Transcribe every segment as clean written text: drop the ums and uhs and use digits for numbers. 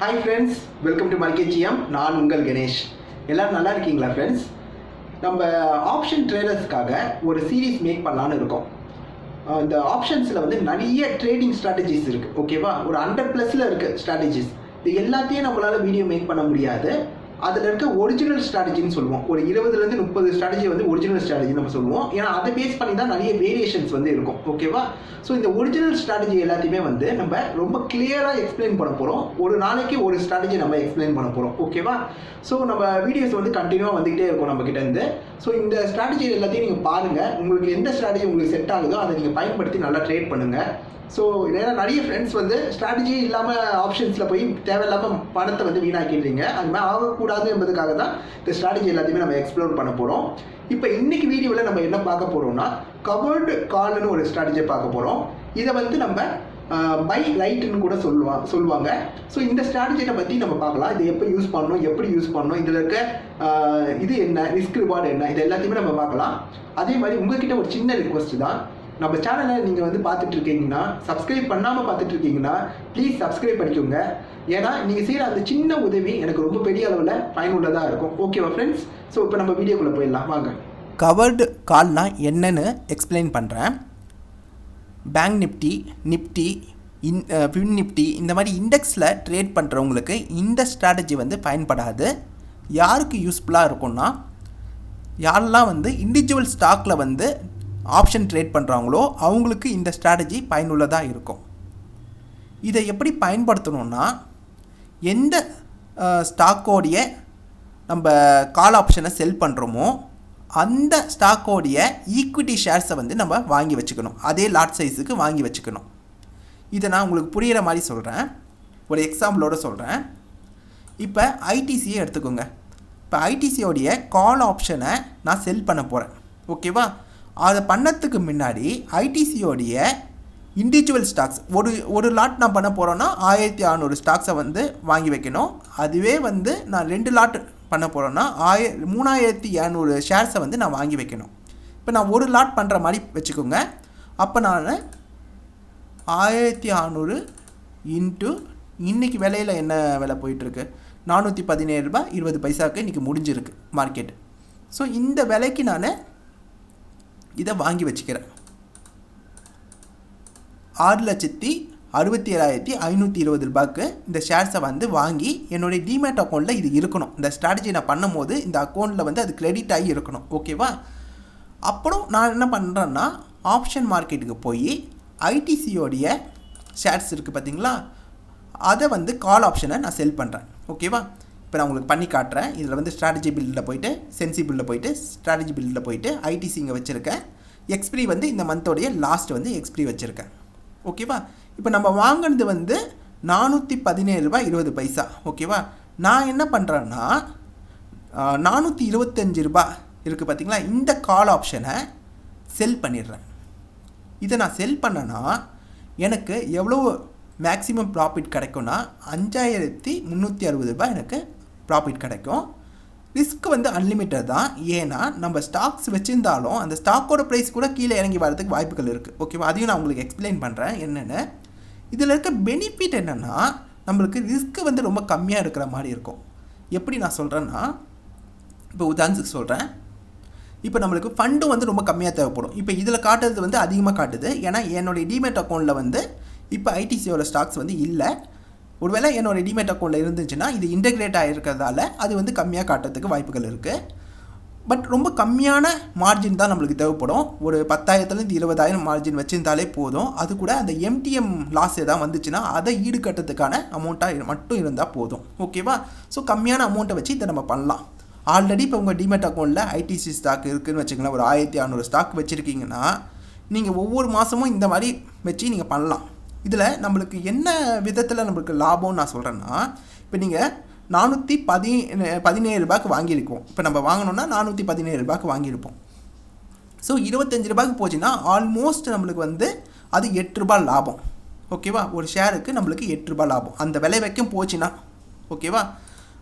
Hi friends, welcome to Market GM. நான் உங்கள் கணேஷ். எல்லாரும் நல்லா இருக்கீங்களா ஃப்ரெண்ட்ஸ்? நம்ம ஆப்ஷன் ட்ரேடர்ஸ்க்காக ஒரு சீரீஸ் மேக் பண்ணலான்னு இருக்கோம். இந்த ஆப்ஷன்ஸில் வந்து நிறைய ட்ரேடிங் ஸ்ட்ராட்டஜிஸ் இருக்குது. ஓகேவா? ஒரு 100+ இருக்குது ஸ்ட்ராட்டஜிஸ். இது எல்லாத்தையும் நம்மளால் வீடியோ மேக் பண்ண முடியாது. அதில் இருக்க ஒரிஜினல் ஸ்ட்ராட்டஜின்னு சொல்லுவோம். ஒரு 20 to 30 ஸ்ட்ராட்டஜி வந்து ஒரிஜினல் ஸ்ட்ராட்டஜி நம்ம சொல்லுவோம். ஏன்னா அதை பேஸ் பண்ணி தான் நிறைய வேரியேஷன்ஸ் வந்து இருக்கும். ஓகேவா? ஸோ இந்த ஒரிஜினல் ஸ்ட்ராட்டஜி எல்லாத்தையுமே வந்து நம்ம ரொம்ப கிளியராக எக்ஸ்பிளைன் பண்ண போகிறோம். ஒரு நாளைக்கு ஒரு ஸ்ட்ராட்டஜி நம்ம எக்ஸ்பிளைன் பண்ண போகிறோம். ஓகேவா? ஸோ நம்ம வீடியோஸ் வந்து கண்டினியூவாக வந்துகிட்டே இருக்கும் நம்ம கிட்ட இருந்து. ஸோ இந்த ஸ்ட்ராட்டஜி எல்லாத்தையும் நீங்கள் பாருங்கள். உங்களுக்கு எந்த ஸ்ட்ராட்டஜி உங்களுக்கு செட் ஆகுதோ அதை நீங்கள் பயன்படுத்தி நல்லா ட்ரேட் பண்ணுங்கள். ஸோ நிறைய ஃப்ரெண்ட்ஸ் வந்து ஸ்ட்ராட்டஜி இல்லாமல் ஆப்ஷன்ஸில் போய் தேவையில்லாமல் பணத்தை வந்து வீணாக்கிடுறீங்க. அது மாதிரி ஆகக்கூடாது என்பதுக்காக தான் இந்த ஸ்ட்ராட்டஜி எல்லாத்தையுமே நம்ம எக்ஸ்ப்ளோர் பண்ண போகிறோம். இப்போ இன்னைக்கு வீடியோவில் நம்ம என்ன பார்க்க போகிறோம்னா கவர்டு கால்னு ஒரு ஸ்ட்ராட்டஜியை பார்க்க போகிறோம். இதை வந்து நம்ம பை ரைட்டுன்னு கூட சொல்லுவாங்க. ஸோ இந்த ஸ்ட்ராட்டஜியை பற்றி நம்ம பார்க்கலாம். இதை எப்படி யூஸ் பண்ணணும், இதில் இருக்க இது என்ன, ரிஸ்க் ரிவார்டு என்ன, இது எல்லாத்தையுமே நம்ம பார்க்கலாம். அதே மாதிரி உங்ககிட்ட ஒரு சின்ன ரிக்வஸ்ட் தான். நம்ம சேனலை நீங்கள் வந்து பார்த்துட்டு இருக்கீங்கன்னா, சப்ஸ்கிரைப் பண்ணாமல் பார்த்துட்டு இருக்கீங்கன்னா ப்ளீஸ் சப்ஸ்கிரைப் பண்ணிக்கோங்க. ஏன்னா நீங்கள் செய்கிற அந்த சின்ன உதவி எனக்கு ரொம்ப பெரிய அளவில் பயனுள்ளதாக இருக்கும். ஓகேவா ஃப்ரெண்ட்ஸ்? ஸோ இப்போ நம்ம வீடியோக்குள்ளே போயிடலாம் வாங்க. கவர்டு கால்னா என்னன்னு எக்ஸ்பிளைன் பண்ணுறேன். பேங்க் நிஃப்டி, ஃபின் நிஃப்டி இந்த மாதிரி இண்டெக்ஸில் ட்ரேட் பண்ணுறவங்களுக்கு இந்த ஸ்ட்ராட்டஜி வந்து பயன்படாது. யாருக்கு யூஸ்ஃபுல்லாக இருக்கும்னா, யாரெல்லாம் வந்து இண்டிவிஜுவல் ஸ்டாக்கில் வந்து ஆப்ஷன் ட்ரேட் பண்ணுறாங்களோ அவங்களுக்கு இந்த ஸ்ட்ராட்டஜி பயனுள்ளதாக இருக்கும். இதை எப்படி பயன்படுத்தணுன்னா, எந்த ஸ்டாக்கோடைய நம்ம கால் ஆப்ஷனை செல் பண்ணுறோமோ அந்த ஸ்டாக்கோடைய ஈக்விட்டி ஷேர்ஸை வந்து நம்ம வாங்கி வச்சுக்கணும். அதே லாட் சைஸுக்கு வாங்கி வச்சுக்கணும். இதை நான் உங்களுக்கு புரிகிற மாதிரி சொல்கிறேன். ஒரு எக்ஸாம்பிளோடு சொல்கிறேன். இப்போ ஐடிசியை எடுத்துக்கோங்க. இப்போ ஐடிசியோடைய கால் ஆப்ஷனை நான் செல் பண்ண போகிறேன். ஓகேவா? அதை பண்ணத்துக்கு முன்னாடி ஐடிசியோடைய இண்டிவிஜுவல் ஸ்டாக்ஸ் ஒரு லாட் நான் பண்ண போகிறோன்னா 1600 ஸ்டாக்ஸை வந்து வாங்கி வைக்கணும். அதுவே வந்து நான் 2 லாட் பண்ண போகிறோன்னா 3700 ஷேர்ஸை வந்து நான் வாங்கி வைக்கணும். இப்போ நான் ஒரு லாட் பண்ணுற மாதிரி வச்சுக்கோங்க. அப்போ நான் 1600 இன்ட்டு இன்றைக்கி விலையில் என்ன விலை போயிட்டுருக்கு, 417 ரூபாய் 20 பைசாவுக்கு இன்றைக்கி முடிஞ்சிருக்கு மார்க்கெட். ஸோ இந்த விலைக்கு நான் இதை வாங்கி வச்சுக்கிறேன். 6,67,520 ரூபாய்க்கு இந்த ஷேர்ஸை வந்து வாங்கி என்னுடைய டிமேட் அக்கௌண்ட்டில் இது இருக்கணும். இந்த ஸ்ட்ராட்டஜி நான் பண்ணும் போது இந்த அக்கௌண்ட்டில் வந்து அது கிரெடிட் ஆகி இருக்கணும். ஓகேவா? அப்புறம் நான் என்ன பண்ணுறேன்னா, ஆப்ஷன் மார்க்கெட்டுக்கு போய் ஐடிசியோடைய ஷேர்ஸ் இருக்குது பார்த்தீங்களா, அதை வந்து கால் ஆப்ஷனை நான் செல் பண்ணுறேன். ஓகேவா? இப்போ நான் உங்களுக்கு பண்ணி காட்டுறேன். இதில் வந்து ஸ்ட்ராட்டஜி பில்டில் போய்ட்டு சென்சிபிளில் போய்ட்டு ஸ்ட்ராட்டஜி பில்டில் போய்ட்டு ஐடிசி இங்கே வச்சுருக்கேன். எக்ஸ்பிரி வந்து இந்த மந்தோடைய லாஸ்ட் வந்து எக்ஸ்பிரி வச்சுருக்கேன். ஓகேவா? இப்போ நம்ம வாங்கினது வந்து 417 ரூபாய் 20 பைசா. ஓகேவா? நான் என்ன பண்ணுறேன்னா 425 ரூபாய் இருக்குது பார்த்தீங்களா, இந்த கால் ஆப்ஷனை செல் பண்ணிடுறேன். இதை நான் செல் பண்ணேன்னா எனக்கு எவ்வளோ மேக்ஸிமம் ப்ராஃபிட் கிடைக்கும்னா 5360 ரூபாய் எனக்கு ப்ராஃபிட் கிடைக்கும். ரிஸ்க் வந்து அன்லிமிட்டட் தான். ஏன்னா நம்ம ஸ்டாக்ஸ் வச்சுருந்தாலும் அந்த ஸ்டாக்கோட ப்ரைஸ் கூட கீழே இறங்கி வரதுக்கு வாய்ப்புகள் இருக்குது. ஓகேவா? அதையும் நான் உங்களுக்கு எக்ஸ்பிளைன் பண்ணுறேன் என்னென்னு. இதில் இருக்க பெனிஃபிட் என்னென்னா, நம்மளுக்கு ரிஸ்க்கு வந்து ரொம்ப கம்மியாக இருக்கிற மாதிரி இருக்கும். எப்படி நான் சொல்கிறேன்னா, இப்போ உதாரணத்துக்கு சொல்கிறேன். இப்போ நம்மளுக்கு ஃபண்டும் வந்து ரொம்ப கம்மியாக தேவைப்படும். இப்போ இதில் காட்டுறது வந்து அதிகமாக காட்டுது. ஏன்னா என்னுடைய டிமேட் அக்கௌண்ட்டில் வந்து இப்போ ஐடிசியோட ஸ்டாக்ஸ் வந்து இல்லை. ஒருவேளை என்னோடய டிமேட் அக்கௌண்ட்டில் இருந்துச்சுன்னா இது இன்டெகிரேட் ஆகிருக்கிறதால அது வந்து கம்மியாக காட்டுறதுக்கு வாய்ப்புகள் இருக்குது. பட் ரொம்ப கம்மியான மார்ஜின் தான் நம்மளுக்கு தேவைப்படும். ஒரு 10,000 to 20,000 மார்ஜின் வச்சுருந்தாலே போதும். அது கூட அந்த எம்டிஎம் லாஸ் எதாவது வந்துச்சுன்னா அதை ஈடுகட்டுறதுக்கான அமௌண்ட்டாக மட்டும் இருந்தால் போதும். ஓகேவா? ஸோ கம்மியான அமௌண்ட்டை வச்சு இதை நம்ம பண்ணலாம். ஆல்ரெடி இப்போ உங்கள் டிமேட் அக்கௌண்ட்டில் ஐடிசி ஸ்டாக் இருக்குதுன்னு வச்சுக்கலாம். ஒரு 1600 ஸ்டாக் வச்சுருக்கீங்கன்னா நீங்கள் ஒவ்வொரு மாதமும் இந்த மாதிரி வச்சு நீங்கள் பண்ணலாம். இதில் நம்மளுக்கு என்ன விதத்தில் நம்மளுக்கு லாபம்னு நான் சொல்கிறேன்னா, இப்போ நீங்கள் 417 ரூபாய்க்கு வாங்கியிருக்கோம். இப்போ நம்ம வாங்கினோன்னா 417 ரூபாய்க்கு வாங்கியிருப்போம். ஸோ 25 ரூபாய்க்கு போச்சுன்னா ஆல்மோஸ்ட் நம்மளுக்கு வந்து அது 8 ரூபாய் லாபம். ஓகேவா? ஒரு ஷேருக்கு நம்மளுக்கு 8 ரூபாய் லாபம். அந்த விலை வைக்கும் போச்சுன்னா ஓகேவா,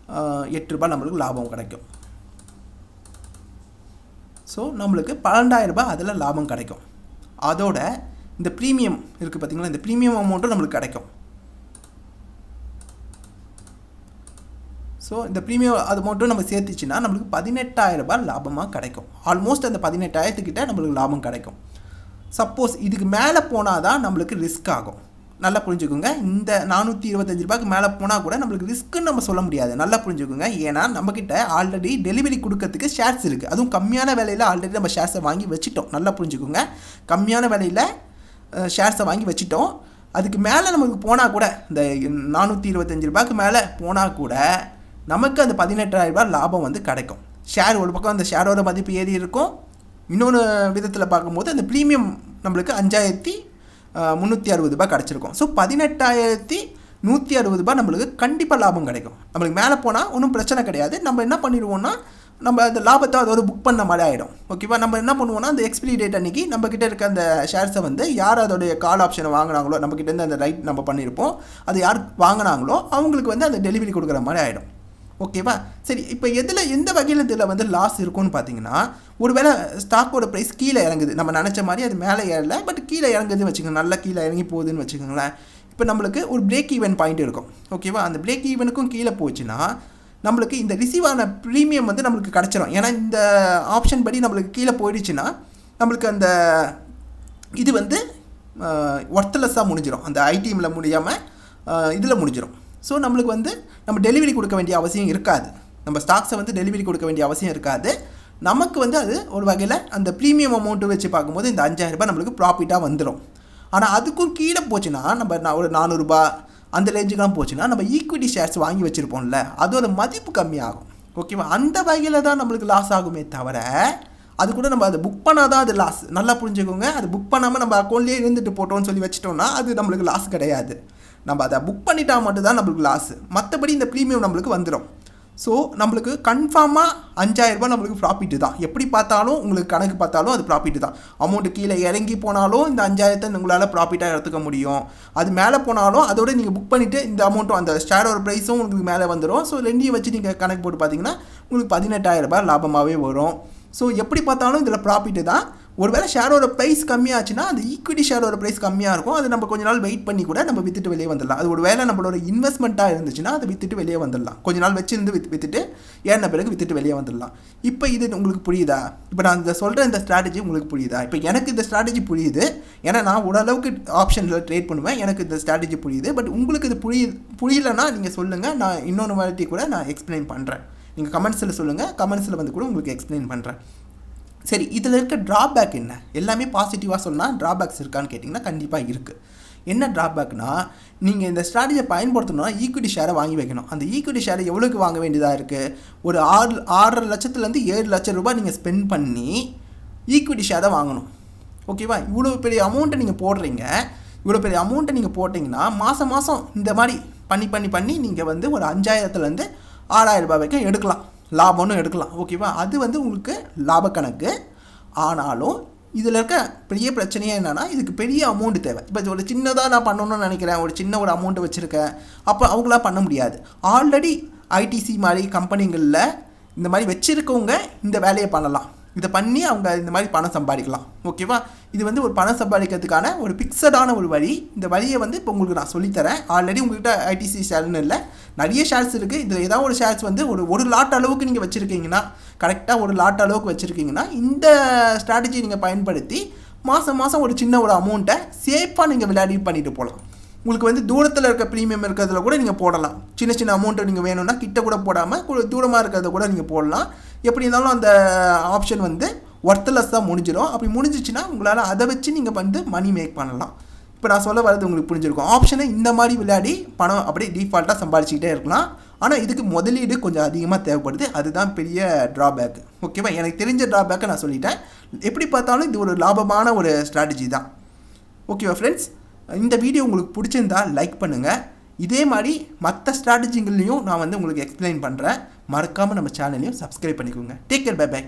8 ரூபாய் நம்மளுக்கு லாபம் கிடைக்கும். ஸோ நம்மளுக்கு 12,000 ரூபாய் அதில் லாபம் கிடைக்கும். அதோட இந்த ப்ரீமியம் இருக்குது பார்த்தீங்களா, இந்த ப்ரீமியம் அமௌண்ட்டும் நம்மளுக்கு கிடைக்கும். ஸோ இந்த ப்ரீமியம் அது மட்டும் நம்ம சேர்த்துச்சுன்னா நம்மளுக்கு 18,000 ரூபாய் லாபமாக கிடைக்கும். ஆல்மோஸ்ட் அந்த 18,000 நம்மளுக்கு லாபம் கிடைக்கும். சப்போஸ் இதுக்கு மேலே போனால் தான் நம்மளுக்கு ரிஸ்க் ஆகும். நல்லா புரிஞ்சுக்கோங்க. இந்த 425 ரூபாய்க்கு மேலே போனால் கூட நம்மளுக்கு ரிஸ்க்குன்னு நம்ம சொல்ல முடியாது. நல்லா புரிஞ்சுக்கோங்க. ஏன்னா நம்மக்கிட்ட ஆல்ரெடி டெலிவரி கொடுக்கறதுக்கு ஷேர்ஸ் இருக்குது. அதுவும் கம்மியான விலையில் ஆல்ரெடி நம்ம ஷேர்ஸை வாங்கி வச்சுட்டோம். நல்லா புரிஞ்சுக்கோங்க. கம்மியான விலையில் ஷேர்ஸை வாங்கி வச்சுட்டோம். அதுக்கு மேலே நமக்கு போனால் கூட இந்த 425 ரூபாய்க்கு மேலே போனால் கூட நமக்கு அந்த 18,000 ரூபாய் லாபம் வந்து கிடைக்கும். ஷேர் ஒரு பக்கம் அந்த ஷேரோட மதிப்பு ஏறி இருக்கும். இன்னொன்று விதத்தில் பார்க்கும்போது அந்த ப்ரீமியம் நம்மளுக்கு 5,360 ரூபாய் கிடச்சிருக்கும். ஸோ 18,160 ரூபாய் நம்மளுக்கு கண்டிப்பாக லாபம் கிடைக்கும். நம்மளுக்கு மேலே போனால் ஒன்றும் பிரச்சனை கிடையாது. நம்ம என்ன பண்ணிடுவோம்னா நம்ம அந்த லாபத்தை அதோட புக் பண்ண மாதிரி ஆகிடும். ஓகேவா? நம்ம என்ன பண்ணுவோம்னா அந்த எக்ஸ்பிரி டேட் அன்றைக்கி நம்மக்கிட்ட இருக்க அந்த ஷேர்ஸை வந்து யார் அதோடைய கால் ஆப்ஷனை வாங்கினாங்களோ, நம்மக்கிட்டேருந்து அந்த ரைட் நம்ம பண்ணியிருப்போம், அது யார் வாங்கினாங்களோ அவங்களுக்கு வந்து அந்த டெலிவரி கொடுக்குற மாதிரி ஆகிடும். ஓகேவா? சரி, இப்போ எந்த வகையில் இதில் வந்து லாஸ் இருக்கும்னு பார்த்தீங்கன்னா, ஒரு வேளை ஸ்டாக்கோட ப்ரைஸ் கீழே இறங்குது, நம்ம நினச்ச மாதிரி அது மேலே ஏறல, பட் கீழே இறங்குதுன்னு வச்சுக்கோங்க, நல்லா கீழே இறங்கி போகுதுன்னு வச்சுக்கோங்களேன். இப்போ நம்மளுக்கு ஒரு பிரேக் ஈவன் பாயிண்ட் இருக்கும். ஓகேவா? அந்த பிரேக் ஈவனுக்கும் கீழே போச்சுன்னா நம்மளுக்கு இந்த ரிசீவ் ஆன ப்ரீமியம் வந்து நம்மளுக்கு கிடச்சிரும். ஏன்னா இந்த ஆப்ஷன் படி நம்மளுக்கு கீழே போயிடுச்சுன்னா நம்மளுக்கு அந்த இது வந்து ஒர்த்லெஸ்ஸாக முடிஞ்சிடும். அந்த ஐடிஎம்மில் முடியாமல் இதில் முடிஞ்சிடும். ஸோ நம்மளுக்கு வந்து நம்ம டெலிவரி கொடுக்க வேண்டிய அவசியம் இருக்காது. நம்ம ஸ்டாக்ஸை வந்து டெலிவரி கொடுக்க வேண்டிய அவசியம் இருக்காது. நமக்கு வந்து அது ஒரு வகையில் அந்த ப்ரீமியம் அமௌண்ட்டு வச்சு பார்க்கும்போது இந்த 5,000 ரூபாய் நம்மளுக்கு ப்ராஃபிட்டாக வந்துடும். ஆனால் அதுக்கும் கீழே போச்சுன்னா நம்ம ஒரு 400 ரூபாய் அந்த ரேஞ்சுக்கெலாம் போச்சுன்னா நம்ம ஈக்விட்டி ஷேர்ஸ் வாங்கி வச்சுருப்போம்ல, அதோட மதிப்பு கம்மியாகும். ஓகேவா? அந்த வகையில் தான் நம்மளுக்கு லாஸ் ஆகுமே தவிர அது கூட நம்ம அதை புக் பண்ணால் தான் அது லாஸ். நல்லா புரிஞ்சுக்கோங்க. அது புக் பண்ணாமல் நம்ம அக்கௌண்ட்லேயே இருந்துட்டு போட்டோம்னு சொல்லி வச்சிட்டோம்னா அது நம்மளுக்கு லாஸ் கிடையாது. நம்ம அதை புக் பண்ணிட்டா மட்டும்தான் நம்மளுக்கு லாஸு. மற்றபடி இந்த ப்ரீமியம் நம்மளுக்கு வந்துடும். ஸோ நம்மளுக்கு கன்ஃபார்மாக 5,000 ரூபாய் நம்மளுக்கு ப்ராஃபிட்டு தான். எப்படி பார்த்தாலும் உங்களுக்கு கணக்கு பார்த்தாலும் அது ப்ராஃபிட்டு தான். அமௌண்ட்டு கீழே இறங்கி போனாலும் இந்த 5,000 உங்களால் ப்ராஃபிட்டாக எடுத்துக்க முடியும். அது மேலே போனாலும் அதோட நீங்கள் புக் பண்ணிவிட்டு இந்த அமௌண்ட்டும் அந்த ஷேரோட ப்ரைஸும் உங்களுக்கு மேலே வந்துடும். ஸோ ரெண்டையும் வச்சு நீங்கள் கணக்கு போட்டு பார்த்தீங்கன்னா உங்களுக்கு 18,000 ரூபாய் லாபமாகவே வரும். ஸோ எப்படி பார்த்தாலும் இதில் ப்ராஃபிட்டு தான். ஒருவேளை ஷேரோட ப்ரைஸ் கம்மியாச்சுன்னா அந்த ஈக்விட்டி ஷேரோட ப்ரைஸ் கம்மியாக இருக்கும். அது நம்ம கொஞ்ச நாள் வெயிட் பண்ணி கூட நம்ம விற்றுட்டு வெளியே வந்துடலாம். அது ஒரு வேளை நம்மளோட இன்வெஸ்ட்மெண்ட்டாக இருந்துச்சுன்னா அதை விற்றுட்டு வெளியே வந்துடலாம். கொஞ்ச நாள் வச்சிருந்து விற்றுட்டு ஏறின பிறகு விற்றுட்டு வெளியே வந்துடலாம். இப்போ இது உங்களுக்கு புரியுதா? இப்போ நான் இந்த சொல்கிற இந்த ஸ்ட்ராட்டஜி உங்களுக்கு புரியுதா? இப்போ எனக்கு இந்த ஸ்ட்ராட்டஜி புரியுது. ஏன்னா நான் ஓரளவுக்கு ஆப்ஷனில் ட்ரேட் பண்ணுவேன். எனக்கு இந்த ஸ்ட்ராட்டஜி புரியுது. பட் உங்களுக்கு இது புரியலைன்னா நீங்கள் சொல்லுங்கள். நான் இன்னொன்று வாட்டி கூட நான் எக்ஸ்பிளைன் பண்ணுறேன். நீங்கள் கமெண்ட்ஸில் சொல்லுங்கள். கமெண்ட்ஸில் வந்து கூட உங்களுக்கு எக்ஸ்பிளைன் பண்ணுறேன். சரி, இதில் இருக்க ட்ராபேக் என்ன? எல்லாமே பாசிட்டிவாக சொன்னால் ட்ராபேக்ஸ் இருக்கான்னு கேட்டிங்கன்னா கண்டிப்பாக இருக்குது. என்ன ட்ராபேக்னா, நீங்கள் இந்த ஸ்ட்ராட்டஜியை பயன்படுத்தணும்னா ஈக்விட்டி ஷேரை வாங்கி வைக்கணும். அந்த ஈக்விட்டி ஷேரை எவ்வளோக்கு வாங்க வேண்டியதாக இருக்குது? ஒரு 6.5 லட்சத்துலேருந்து 7 லட்சம் ரூபாய் நீங்கள் ஸ்பெண்ட் பண்ணி ஈக்விட்டி ஷேரை வாங்கணும். ஓகேவா? இவ்வளோ பெரிய அமௌண்ட்டை நீங்கள் போடுறீங்க. இவ்வளோ பெரிய அமௌண்ட்டை நீங்கள் போட்டிங்கன்னா மாதம் மாதம் இந்த மாதிரி பண்ணி நீங்கள் வந்து ஒரு 5,000லேருந்து 6,000 ரூபாய் வரைக்கும் எடுக்கலாம். லாபம்னு எடுக்கலாம். ஓகேவா? அது வந்து உங்களுக்கு லாப கணக்கு. ஆனாலும் இதில் இருக்க பெரிய பிரச்சனையே என்னென்னா இதுக்கு பெரிய அமௌண்ட்டு தேவை. இப்போ ஒரு சின்னதாக நான் பண்ணணும்னு நினைக்கிறேன், ஒரு சின்ன ஒரு அமௌண்ட்டு வச்சுருக்கேன், அப்போ அவங்களாம் பண்ண முடியாது. ஆல்ரெடி ஐடிசி மாதிரி கம்பெனிகளில் இந்த மாதிரி வச்சுருக்கவங்க இந்த வேலையை பண்ணலாம். இதை பண்ணி அவங்க இந்த மாதிரி பணம் சம்பாதிக்கலாம். ஓகேவா? இது வந்து ஒரு பணம் சம்பாதிக்கிறதுக்கான ஒரு ஃபிக்ஸடான ஒரு வழி. இந்த வழியை வந்து இப்போ உங்களுக்கு நான் சொல்லித்தரேன். ஆல்ரெடி உங்கள்கிட்ட ஐடிசி ஷேர்னு இல்லை, நிறைய ஷேர்ஸ் இருக்குது. இதில் ஏதாவது ஒரு ஷேர்ஸ் வந்து ஒரு லாட் அளவுக்கு நீங்கள் வச்சுருக்கீங்கன்னா, கரெக்டாக ஒரு லாட் அளவுக்கு வச்சுருக்கீங்கன்னா இந்த ஸ்ட்ராட்டஜி நீங்கள் பயன்படுத்தி மாதம் ஒரு சின்ன ஒரு அமௌண்ட்டை சேஃபாக நீங்கள் விளையாடி பண்ணிட்டு போகலாம். உங்களுக்கு வந்து தூரத்தில் இருக்க ப்ரீமியம் இருக்கிறதுல கூட நீங்கள் போடலாம். சின்ன அமௌண்ட்டு நீங்கள் வேணும்னா கிட்ட கூட போடாமல் தூரமாக இருக்கிறத கூட நீங்கள் போடலாம். எப்படி இருந்தாலும் அந்த ஆப்ஷன் வந்து ஒர்த்லெஸ்ஸாக முடிஞ்சிடும். அப்படி முடிஞ்சிச்சுன்னா உங்களால் அதை வச்சு நீங்கள் வந்து மணி மேக் பண்ணலாம். இப்போ நான் சொல்ல வரது உங்களுக்கு புரிஞ்சிருக்கும். ஆப்ஷனை இந்த மாதிரி விளையாடி பணம் அப்படியே டிஃபால்ட்டாக சம்பாதிச்சிக்கிட்டே இருக்கலாம். ஆனால் இதுக்கு முதலீடு கொஞ்சம் அதிகமாக தேவைப்படுது. அதுதான் பெரிய ட்ராபேக். ஓகேவா? எனக்கு தெரிஞ்ச ட்ராபேக்கை நான் சொல்லிட்டேன். எப்படி பார்த்தாலும் இது ஒரு லாபமான ஒரு ஸ்ட்ராட்டஜி தான். ஓகேவா ஃப்ரெண்ட்ஸ்? இந்த வீடியோ உங்களுக்கு பிடிச்சிருந்தால் லைக் பண்ணுங்கள். இதே மாதிரி மற்ற ஸ்ட்ராட்டஜிங்களையும் நான் வந்து உங்களுக்கு எக்ஸ்பிளைன் பண்ணுறேன். மறக்காமல் நம்ம சேனலையும் சப்ஸ்கிரைப் பண்ணிக்கோங்க. Take care. Bye by.